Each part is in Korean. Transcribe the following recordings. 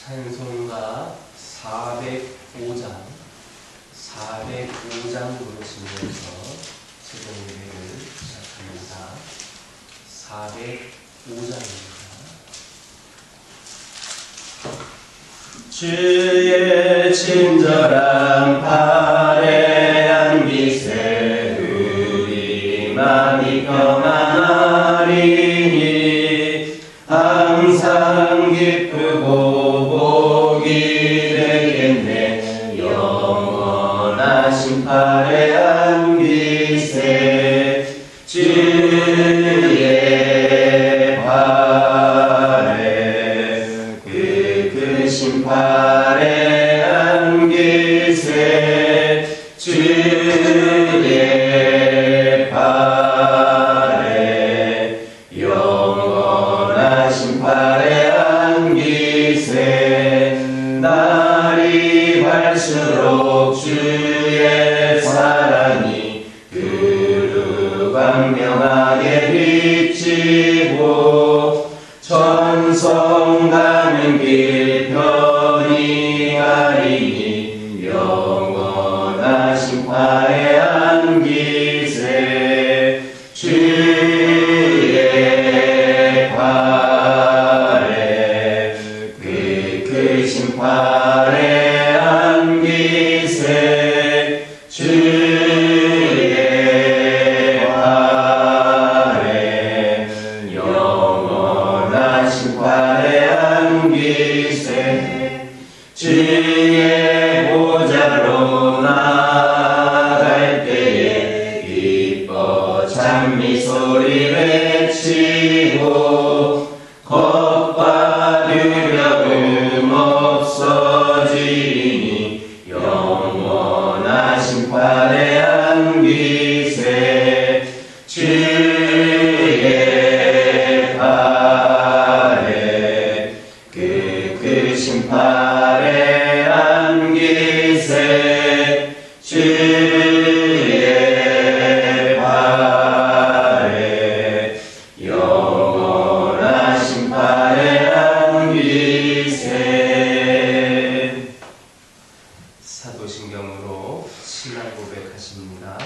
찬송가 405장 부르시면서 새벽 예배를 시작합니다. 405장입니다. 주의 친절한 팔에 안기세 우리 맘이 평안하리니 항상 기쁘고 복이 되겠네. 영원하신 팔에 안기세 주의 팔에 그 크신 팔에 안기세 주의 팔에 영원하신 팔에 안기세 날이 갈수록 주의 사랑이 그루 광명하게 비치고 천성 가는 길 편히 가리니 영원하신 팔에 안기세 주의 팔에 그 크신 팔에 안기세 주의 팔에 영원하신 팔에 안기세 주의 보좌로 나갈 때에 기뻐 찬미 소리 외치고 겁과 두려움 없어지니 영원하신 팔에 안기세 주의 팔에 그 크신 팔에 안기세 주의 팔에 영원하신 팔에 안기세. 사도신경으로 신앙 고백하십니다.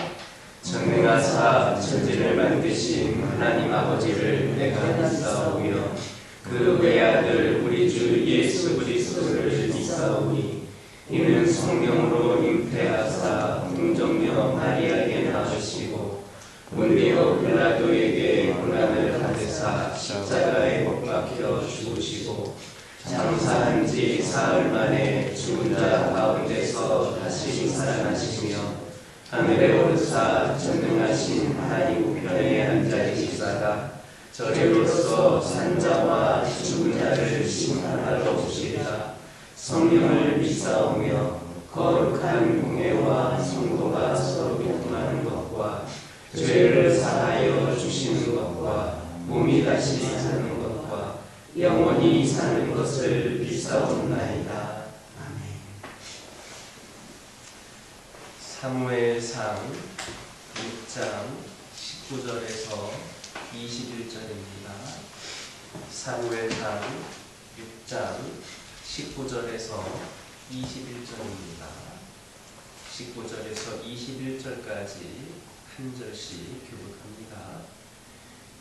전능하사 천지를 만드신 하나님 아버지를 내가 믿사오며 그 외아들 우리 주 예수 그리스도를 믿사오니 이는 성령으로 잉태하사 동정녀 마리아에게 낳으시고 본디오 빌라도에게 고난을 받으사 십자가에 못 박혀 죽으시고 장사한 지 사흘 만에 죽은 자 가운데서 다시 살아나시며 하늘에 오르사 전능하신 하나님 우편에 앉아 계시다가 저리로서 산자와 죽은 자를 심판하러 오시리라. 성령을 믿사오며 거룩한 공회와 성도가 서로 교통하는 것과 죄를 사하여 주시는 것과 몸이 다시 사는 것과 영원히 사는 것을 믿사옵나이다. 사무엘상 6장 19절에서 21절입니다. 사무엘상 6장 19절에서 21절입니다. 19절에서 21절까지 한 절씩 교독합니다.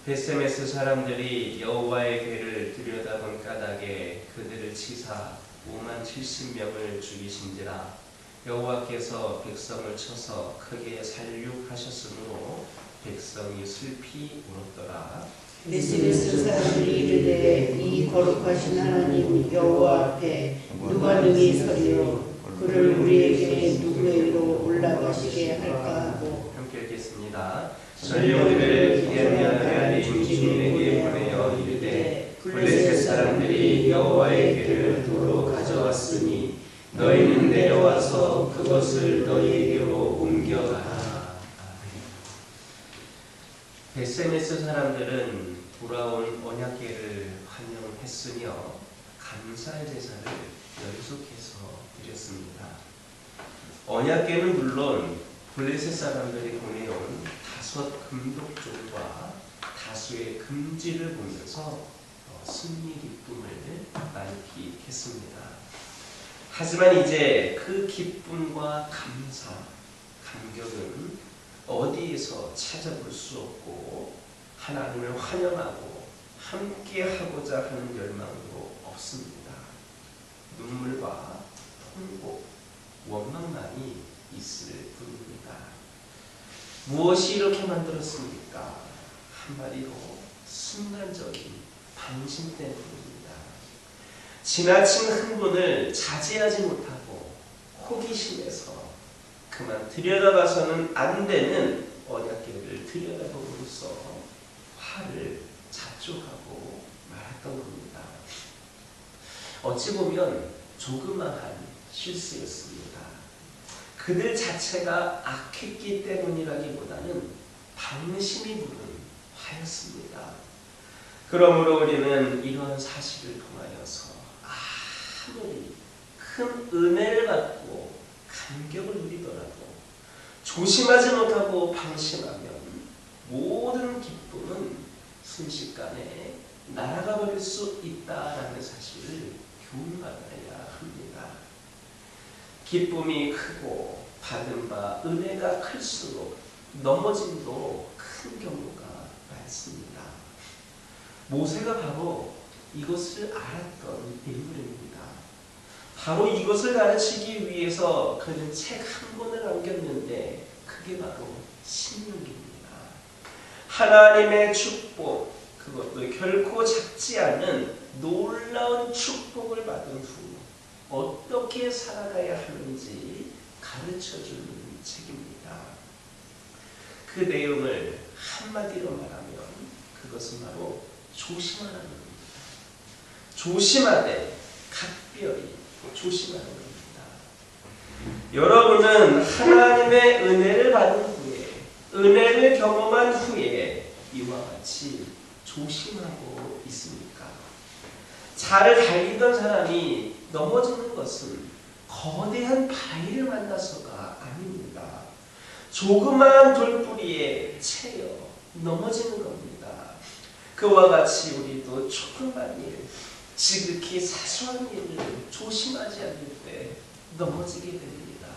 베세메스 사람들이 여호와의 궤를 들여다본 까닭에 그들을 치사 50,070명을 죽이신지라. 여호와께서 백성을 쳐서 크게 살육하셨으므로 백성이 슬피 울었더라. 베세메스 사람들이 이르되 이 거룩하신 하나님 여호와 앞에 누가 능히 서리요 그를 우리에게 누구에게로 올라가시게 할까 하고. 함께 읽겠습니다. 전령들을 기대하여 주님에게 보내어 이르되 블레셋 사람들이 여호와의 궤를 도로 가져왔으니 너희는 내려와서 그것을 너희에게로 옮겨가라. 베세메스 사람들은 돌아온 언약궤를 환영했으며 감사 제사를 연속해서 드렸습니다. 언약궤는 물론 블레셋 사람들이 보내온 5 금독종과 다수의 금지를 보면서 승리 기쁨을 만끽했습니다. 하지만 이제 그 기쁨과 감사, 감격은 어디에서 찾아볼 수 없고 하나님을 환영하고 함께하고자 하는 열망도 없습니다. 눈물과 통곡, 원망만이 있을 뿐입니다. 무엇이 이렇게 만들었습니까? 한마디로 순간적인 방심 때문입니다. 지나친 흥분을 자제하지 못하고 호기심에서 그만 들여다봐서는 안 되는 언약궤를 들여다봄으로써 화를 자족하고 말았던 겁니다. 어찌 보면 조그마한 실수였습니다. 그들 자체가 악했기 때문이라기보다는 방심이 부른 화였습니다. 그러므로 우리는 이런 사실을 통하여서 아무리 큰 은혜를 받고 감격을 누리더라도 조심하지 못하고 방심하면 모든 기쁨은 순식간에 날아가 버릴 수 있다라는 사실을 교훈받아야 합니다. 기쁨이 크고 받은 바 은혜가 클수록 넘어짐도 큰 경우가 많습니다. 모세가 바로 이것을 알았던 인물입니다. 바로 이것을 가르치기 위해서 그는 책 한 권을 남겼는데 그게 바로 신명기입니다. 하나님의 축복, 그것도 결코 작지 않은 놀라운 축복을 받은 후 어떻게 살아가야 하는지 가르쳐주는 책입니다. 그 내용을 한마디로 말하면 그것은 바로 조심하라는 겁니다. 조심하되 각별히 조심하는 겁니다. 여러분은 하나님의 은혜를 받은 후에, 은혜를 경험한 후에 이와 같이 조심하고 있습니까? 잘 달리던 사람이 넘어지는 것은 거대한 바위를 만나서가 아닙니다. 조그마한 돌뿌리에 채여 넘어지는 겁니다. 그와 같이 우리도 조그만 일, 지극히 사소한 일을 조심하지 않을 때 넘어지게 됩니다.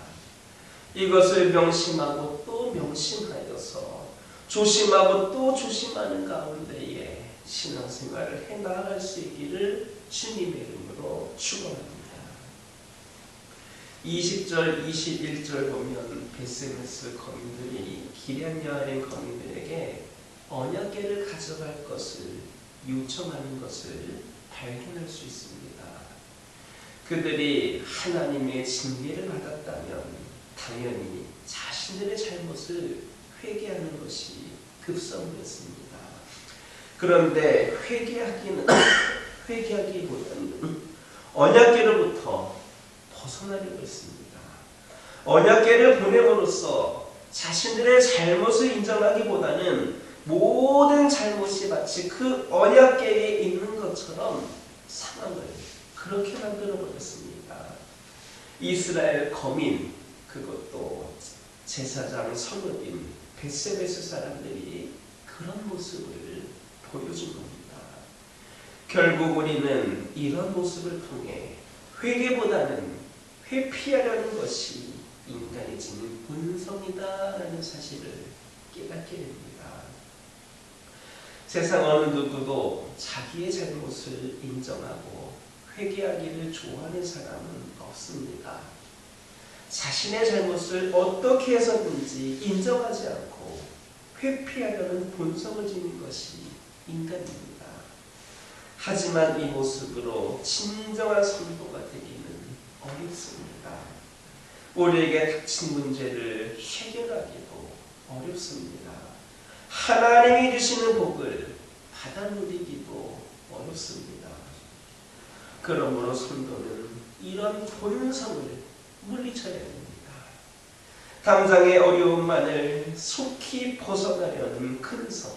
이것을 명심하고 또 명심하여서 조심하고 또 조심하는 가운데에 신앙생활을 해나갈 수 있기를 주님의 이름으로 축원합니다. 20절, 21절 보면 베스메스 거민들이 기럇 여아린 거민들에게 언약궤를 가져갈 것을 요청하는 것을 발견할 수 있습니다. 그들이 하나님의 징계를 받았다면 당연히 자신들의 잘못을 회개하는 것이 급선무였습니다. 그런데 회개하기보다는 언약궤로부터 벗어나려고 했습니다. 언약궤를 보냄으로써 자신들의 잘못을 인정하기보다는 모든 잘못이 마치 그 언약궤에 있는 것처럼 상황을 그렇게 만들어 버렸습니다. 이스라엘 거민, 그것도 제사장 선원인 베세메스 사람들이 그런 모습을 보여준 겁니다. 결국 우리는 이런 모습을 통해 회개보다는 회피하려는 것이 인간이 지닌 본성이다라는 사실을 깨닫게 됩니다. 세상 어느 누구도 자기의 잘못을 인정하고 회개하기를 좋아하는 사람은 없습니다. 자신의 잘못을 어떻게 해서든지 인정하지 않고 회피하려는 본성을 지닌 것이 인간입니다. 하지만 이 모습으로 진정한 성도가 되기는 어렵습니다. 우리에게 닥친 문제를 해결하기도 어렵습니다. 하나님이 주시는 복을 받아 누리기도 어렵습니다. 그러므로 성도는 이런 본성을 물리쳐야 됩니다. 당장의 어려움만을 속히 벗어나려는 근성,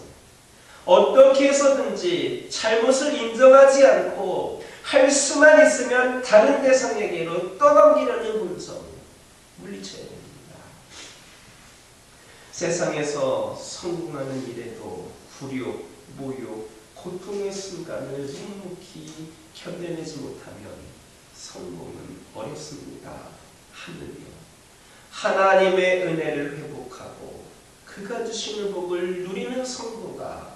어떻게 해서든지 잘못을 인정하지 않고 할 수만 있으면 다른 대상에게로 떠넘기려는 본성 물리쳐야 됩니다. 세상에서 성공하는 일에도 굴욕, 모욕, 고통의 순간을 묵묵히 견뎌내지 못하면 성공은 어렵습니다. 하늘이요, 하나님의 은혜를 회복하고 그가 주시는 복을 누리는 성도가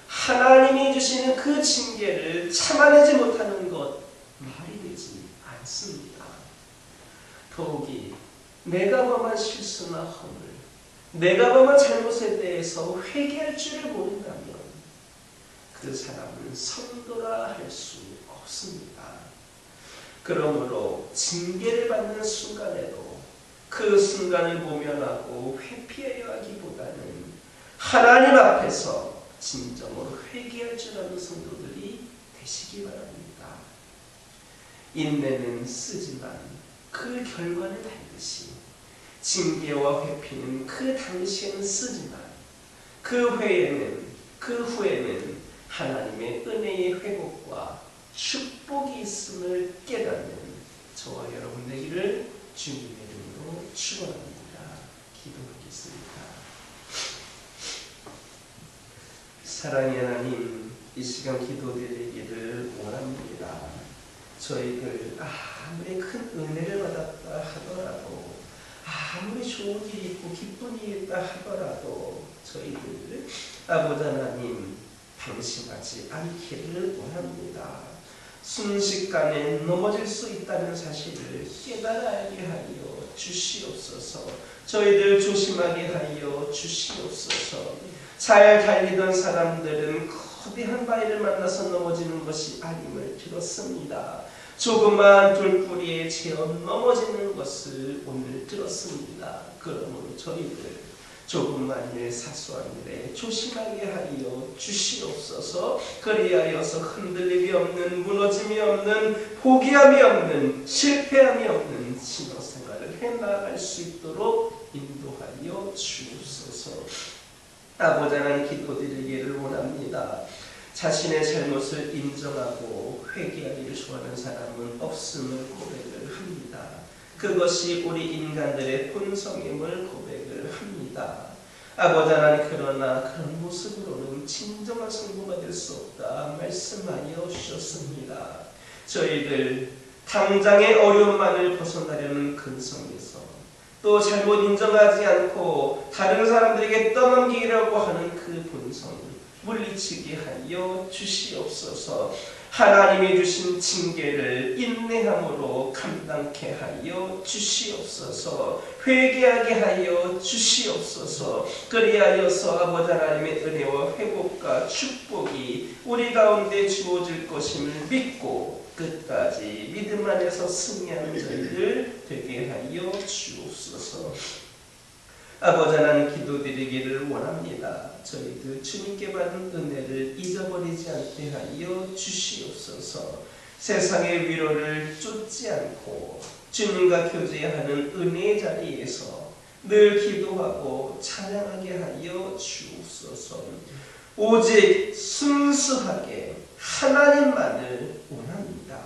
하나님이 주시는 그 징계를 참아내지 못하는 것 말이 되지 않습니다. 더욱이 내가 범한 실수나 허물, 내가 범한 잘못에 대해서 회개할 줄을 모른다면 그 사람은 성도라 할 수 없습니다. 그러므로 징계를 받는 순간에도 그 순간을 모면하고 회피하려 하기보다는 하나님 앞에서 진정으로 회개할 줄 아는 성도들이 되시기 바랍니다. 인내는 쓰지만 그 결과는 반드시, 징계와 회피는 그 당시에는 쓰지만 그 후에는 하나님의 은혜의 회복과 축복이 있음을 깨닫는 저와 여러분 되기를 주님의 이름으로 축원합니다. 기도하겠습니다. 사랑의 하나님, 이 시간 기도드리기를 원합니다. 저희들 아무리 큰 은혜를 받았다 하더라도, 아무리 좋은 일이 있고 기쁜 일이 있다 하더라도 저희들 아버지 하나님 방심하지 않기를 원합니다. 순식간에 넘어질 수 있다는 사실을 깨달아 알게 하여 주시옵소서. 저희들 조심하게 하여 주시옵소서. 잘 달리던 사람들은 거대한 바위를 만나서 넘어지는 것이 아님을 들었습니다. 조그만 돌뿌리에 채어 넘어지는 것을 오늘 들었습니다. 그러므로 저희들 조금만 일, 사소한 일에 조심하게 하여 주시옵소서. 그리하여서 흔들림이 없는, 무너짐이 없는, 포기함이 없는, 실패함이 없는 신앙생활을 해나갈 수 있도록 인도하여 주옵소서. 아버지 하나님, 기도드리기를 원합니다. 자신의 잘못을 인정하고 회개하기를 좋아하는 사람은 없음을 고백을 합니다. 그것이 우리 인간들의 본성임을 고백을 합니다. 아버지 하나님, 그러나 그런 모습으로는 진정한 성도가 될 수 없다 말씀하여 주셨습니다. 저희들 당장의 어려움만을 벗어나려는 근성에서, 또 잘못 인정하지 않고 다른 사람들에게 떠넘기려고 하는 그 본성을 물리치게 하여 주시옵소서. 하나님이 주신 징계를 인내함으로 감당케 하여 주시옵소서. 회개하게 하여 주시옵소서. 그리하여서 아버지 하나님의 은혜와 회복과 축복이 우리 가운데 주어질 것임을 믿고 끝까지 믿음 안에서 승리하는 저희들 되게 하여 주옵소서. 아버지 하나님, 기도드리기를 원합니다. 저희들 주님께 받은 은혜를 잊어버리지 않게 하여 주시옵소서. 세상의 위로를 쫓지 않고 주님과 교제하는 은혜의 자리에서 늘 기도하고 찬양하게 하여 주옵소서. 오직 순수하게 하나님만을 원합니다.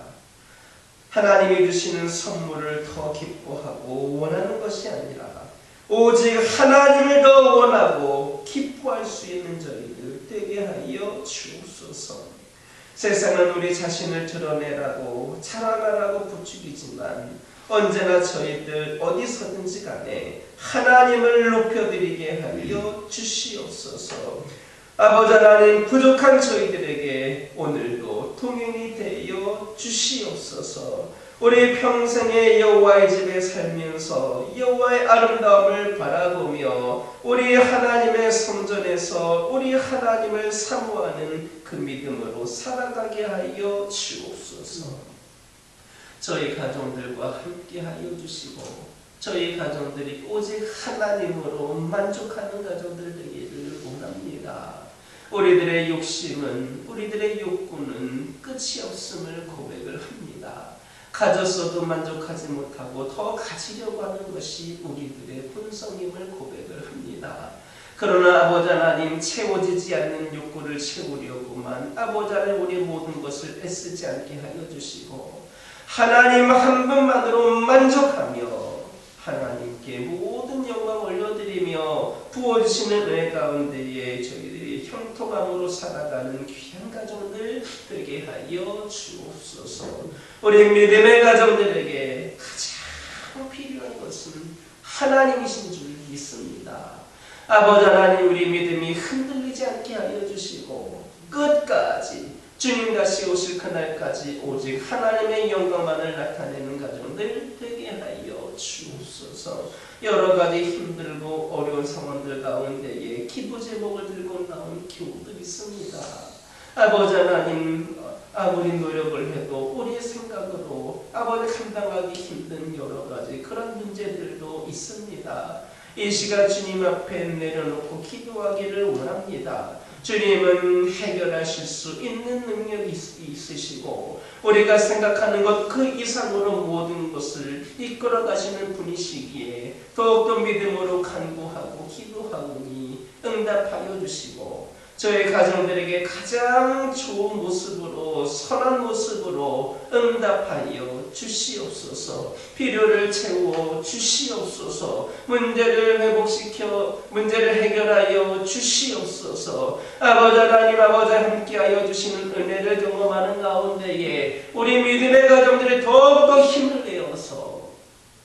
하나님이 주시는 선물을 더 기뻐하고 원하는 것이 아니라 오직 하나님을 더 원하고 기뻐할 수 있는 저희들 되게 하여 주옵소서. 세상은 우리 자신을 드러내라고 자랑하라고 부추기지만 언제나 저희들 어디서든지 간에 하나님을 높여드리게 하여 주시옵소서. 아버지 하나님, 부족한 저희들에게 오늘도 동행이 되어 주시옵소서. 우리 평생에 여호와의 집에 살면서 여호와의 아름다움을 바라보며 우리 하나님의 성전에서 우리 하나님을 사모하는 그 믿음으로 살아가게 하여 주옵소서. 저희 가정들과 함께 하여 주시고 저희 가정들이 오직 하나님으로 만족하는 가정들 되기를 원합니다. 우리들의 욕심은, 우리들의 욕구는 끝이 없음을 고백을 합니다. 가졌어도 만족하지 못하고 더 가지려고 하는 것이 우리들의 본성임을 고백을 합니다. 그러나 아버지 하나님, 채워지지 않는 욕구를 채우려고만 아버지 하나님 우리의 모든 것을 애쓰지 않게 하여 주시고 하나님 한 분만으로 만족하며 하나님께 모든 영광 올려드리며 부어주시는 은혜 가운데에 저희들이 형통함으로 살아가는 귀한 가정들 되게 하여 주옵소서. 우리 믿음의 가정들에게 가장 필요한 것은 하나님이신 줄 믿습니다. 아버지 하나님, 우리 믿음이 흔들리지 않게 하여 주시고 끝까지 주님 다시 오실 그날까지 오직 하나님의 영광만을 나타내는 가정들 되게 하여 주옵소서. 여러 가지 힘들고 어려운 상황들 가운데에 기도 제목을 들고 나온 교우들 있습니다. 아버지 하나님, 아무리 노력을 해도 우리의 생각으로 아버지 감당하기 힘든 여러 가지 그런 문제들도 있습니다. 이 시간 주님 앞에 내려놓고 기도하기를 원합니다. 주님은 해결하실 수 있는 능력이 있으시고 우리가 생각하는 것 그 이상으로 모든 것을 이끌어 가시는 분이시기에 더욱더 믿음으로 간구하고 기도하오니 응답하여 주시고 저희 가정들에게 가장 좋은 모습으로 선한 모습으로 응답하여 주시옵소서. 필요를 채워 주시옵소서. 문제를 회복시켜 문제를 해결하여 주시옵소서. 아버지 하나님, 아버지 함께하여 주시는 은혜를 경험하는 가운데에 우리 믿음의 가정들이 더욱더 힘을 내어서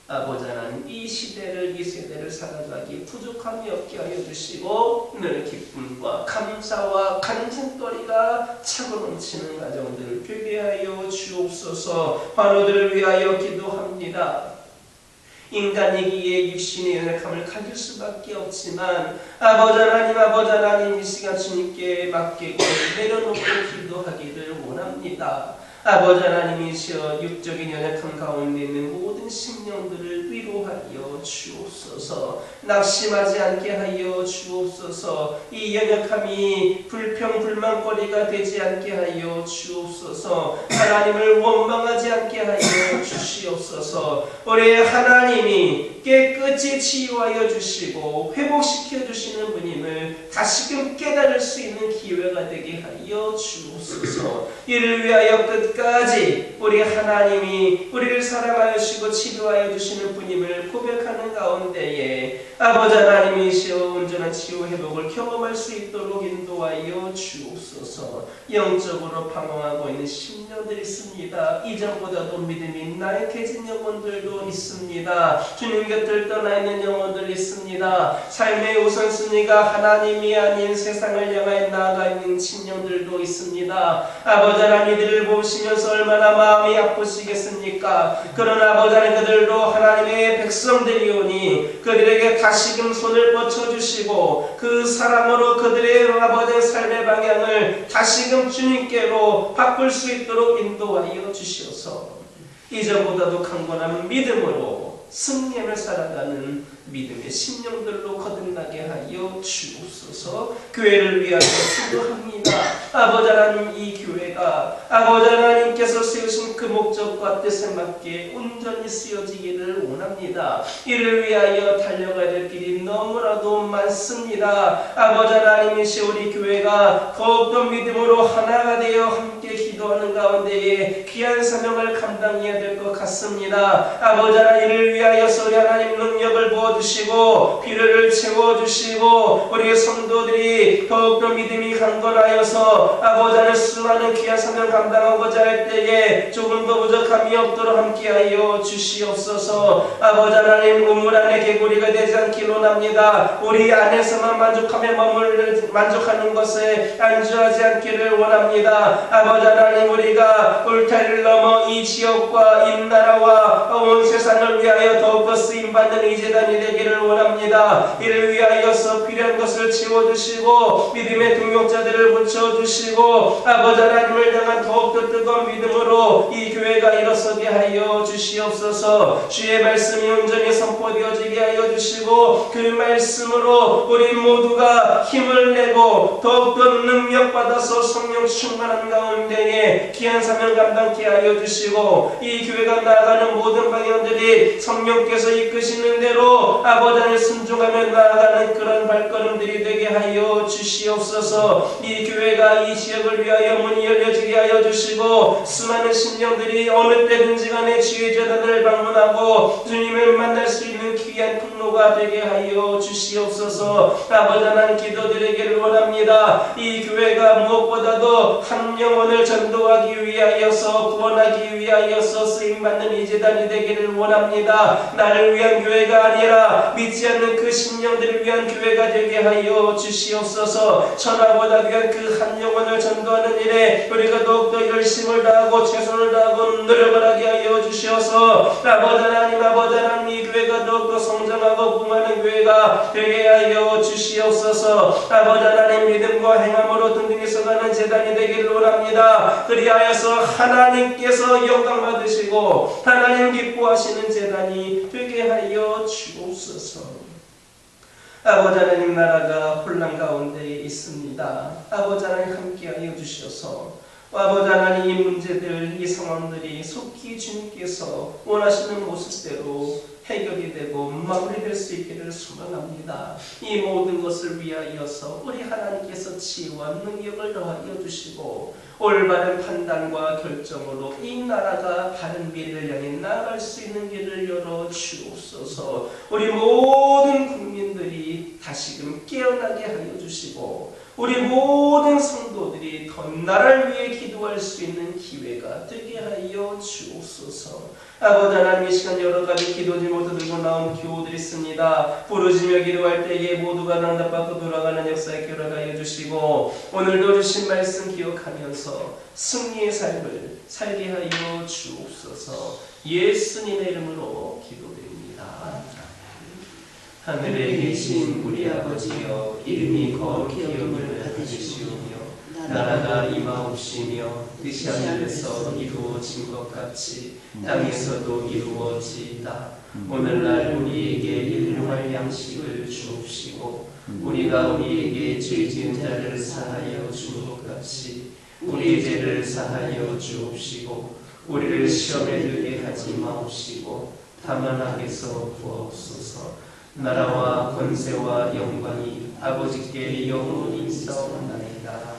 아버지 하나님, 이 시대를 이 세대를 살아가기 부족함이 없게 하여 주시고 늘 기쁨과 감사와 간증거리가 차고 넘치는 가정들 되게 하여 주옵소서. 환우들을 위하여 기도합니다. 인간이기에 육신의 연약함을 가질 수밖에 없지만 아버지 하나님, 이 시간 주님께 맡기고 내려놓고 기도하기를 원합니다. 아버지 하나님이시여 육적인 연약함 가운데 있는 모든 심령들을 위로하여 주옵소서. 낙심하지 않게 하여 주옵소서. 이 연약함이 불평불만거리가 되지 않게 하여 주옵소서. 하나님을 원망하지 않게 하여 주시옵소서. 우리 하나님이 깨끗이 치유하여 주시고 회복시켜 주시는 분임을 다시금 깨달을 수 있는 기회가 되게 하여 주옵소서. 이를 위하여 끝까지 우리 하나님이 우리를 사랑하여 주시고 치료하여 주시는 분임을 고백하는 가운데에 아버지 하나님이시여 온전한 치유 회복을 경험할 수 있도록 인도하여 주옵소서. 영적으로 방황하고 있는 심령들이 있습니다. 이전보다도 믿음이 나약해진 영혼들도 있습니다. 주님 곁을 떠나 있는 영혼들 있습니다. 삶의 우선순위가 하나님이 아닌 세상을 향하여 나아가 있는 친령들도 있습니다. 아버지 하나님, 이들을 보시면서 얼마나 마음이 아프시겠습니까? 그러나 아버지 하나님, 그들도 하나님의 백성들이오니 그들에게 다시금 손을 뻗쳐주시고 그 사랑으로 그들의 아버지의 삶의 방향을 다시금 주님께로 바꿀 수 있도록 인도하여 주시옵소서. 이전보다도 강건한 믿음으로 승리를 살아가는 믿음의 심령들로 거듭나게 하여 주옵소서. 교회를 위하여 기도합니다. 아버지 하나님, 이 교회가 아버지 하나님께서 세우신 그 목적과 뜻에 맞게 온전히 쓰여지기를 원합니다. 이를 위하여 달려가야 될 길이 너무나도 많습니다. 아버지 하나님이시 우리 교회가 더욱더 믿음으로 하나가 되어 함께 기도하는 가운데에 귀한 사명을 감당해야 될 것 같습니다. 아버지 하나님, 이를 위하여서 우리 하나님 능력을 부어주시고 필요를 채워주시고 우리의 성도들이 더욱더 믿음이 강건하여서 아버지 하나님 수많은 귀한 사명 감당하고자 할 때에 조금도 부족함이 없도록 함께하여 주시옵소서. 아버지 하나님, 우물 안에 개구리가 되지 않기를 원합니다. 우리 안에서만 만족하는 것에 안주하지 않기를 원합니다. 아버지 하나님, 우리가 울타리를 넘어 이 지역과 이 나라와 온 세상을 위하여 더욱더 쓰임받는 이 재단이 되기를 원합니다. 이를 위하여서 필요한 것을 채워주시고 믿음의 동역자들을 붙여주시고 아버지 하나님을 향한 더욱더 뜨거운 믿음으로 이 교회가 일어서게 하여 주시옵소서. 주의 말씀이 온전히 선포되어지게 하여 주시고 그 말씀으로 우리 모두가 힘을 내고 더욱더 능력받아서 성령 충만한 가운데에 귀한 사명 감당케 하여 주시고 이 교회가 나아가는 모든 방향들이 성령께서 이끄시는 대로 아버지 하나님 순종하며 나아가는 그런 발걸음들이 되게 하여 주시옵소서. 이 교회가 이 지역을 위하여 문이 열려지게 하여 주시고 수많은 심령들이 어느 때든지 간에 주의 재단을 방문하고 주님을 만날 수 있는 기회 귀한 통로가 되게 하여 주시옵소서. 아버지 하나님 기도드리기를 원합니다. 이 교회가 무엇보다도 한 영혼을 전도하기 위하여서 구원하기 위하여서 쓰임받는 이 재단이 되기를 원합니다. 나를 위한 교회가 아니라 믿지 않는 그 심령들을 위한 교회가 되게 하여 주시옵소서. 천하보다 귀한 그 한 영혼을 전도하는 일에 우리가 더욱더 열심을 다하고 최선을 다하고 노력을 하게 하여 주시옵소서. 아버지 하나님 이 교회가 더욱더 성장하고 붕하는 교회가 되게 하여 주시옵소서. 아버지 하나님 믿음과 행함으로 든든히 서가는 재단이 되기를 원합니다. 그리하여서 하나님께서 영광 받으시고 하나님 기뻐하시는 재단이 되게 하여 주옵소서. 아버지 하나님 나라가 혼란 가운데 있습니다. 아버지 하나님 함께하여 주셔서 아버지 하나님 이 문제들 이 상황들이 속히 주님께서 원하시는 모습대로 해결이 되고 마무리될 수 있기를 소망합니다. 이 모든 것을 위하여서 우리 하나님께서 지혜와 능력을 더하여 주시고 올바른 판단과 결정으로 이 나라가 바른 미래를 향해 나아갈 수 있는 길을 열어 주옵소서. 우리 모든 국민들이 다시금 깨어나게 하여 주시고 우리 모든 성도들이 더 나라를 위해 기도할 수 있는 기회가 되게 하여 주옵소서. 아버지 하나님 이 시간 여러 가지 기도 제목을 들고 나온 교우들이 있습니다. 부르짖며 기도할 때에 모두가 응답받고 돌아가는 역사에 결합하여 주시고 오늘도 주신 말씀 기억하면서 승리의 삶을 살게 하여 주옵소서. 예수님의 이름으로 기도드립니다. 하늘에 계신 우리 아버지여 이름이 거룩히 여김을 받으시오며 나라가 임하옵시며 뜻이 하늘에서 이루어진 것 같이 땅에서도 이루어지이다. 오늘날 우리에게 일용할 양식을 주옵시고 우리가 우리에게 죄 지은 자를 사하여 준 것 같이 우리의 죄를 사하여 주옵시고 우리를 시험에 들게 하지 마옵시고 다만 악에서 구하옵소서. 나라와 권세와 영광이 아버지께 영원히 있사옵나이다.